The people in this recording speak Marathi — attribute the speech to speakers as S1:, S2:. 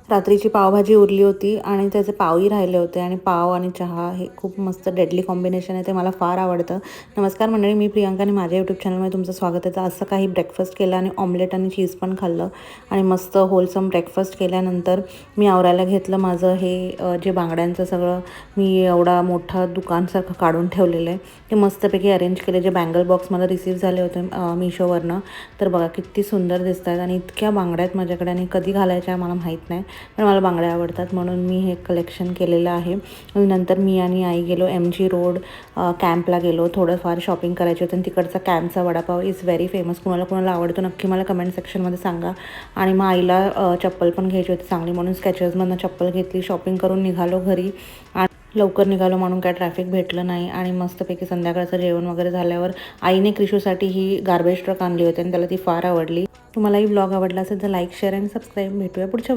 S1: रात्रीची पावभाजी उरली होती आणि त्याचे पावही राहिले होते आणि पाव आणि चहा हे खूप मस्त डेडली कॉम्बिनेशन आहे, ते मला फार आवडतं. नमस्कार मंडळी, मी प्रियांका आणि माझ्या यूट्यूब चॅनलमध्ये तुमचं स्वागत आहे. तर असं काही ब्रेकफास्ट केलं आणि ऑमलेट आणि चीज पण खाल्लं आणि मस्त होलसम ब्रेकफास्ट केल्यानंतर मी आवरायला घेतलं माझं हे जे बांगड्यांचं सगळं मी एवढा मोठा दुकानसारखं काढून ठेवलेलं आहे ते मस्तपैकी अरेंज केले. जे बँगल बॉक्स मला रिसीव्ह झाले होते मिशोवरनं, तर बघा किती सुंदर दिसत आहेत आणि इतक्या बांगड्या आहेत माझ्याकडे आणि कधी घालायच्या मला माहीत नाही, पण मला बांगड्या आवडतात म्हणून मी हे कलेक्शन केलेलं आहे. आणि नंतर मी आणि आई गेलो MG रोड कॅम्पला गेलो. थोडंफार शॉपिंग करायची होती आणि तिकडचा कॅम्पचा वडापाव इज व्हेरी फेमस. कुणाला आवडतो नक्की मला कमेंट सेक्शनमध्ये सांगा. आणि मग आईला चप्पल पण घ्यायची होती चांगली म्हणून स्केचर्समधनं चप्पल घेतली. शॉपिंग करून निघालो घरी आणि लवकर निघालो म्हणून काय ट्रॅफिक भेटलं नाही. आणि मस्तपैकी संध्याकाळचं जेवण वगैरे झाल्यावर आईने क्रिशूसाठी ही गार्बेज ट्रक आणली होती आणि त्याला ती फार आवडली. तुम्हालाही ब्लॉग आवडला असेल तर लाईक, शेअर आणि सबस्क्राईब. भेटूया पुढच्या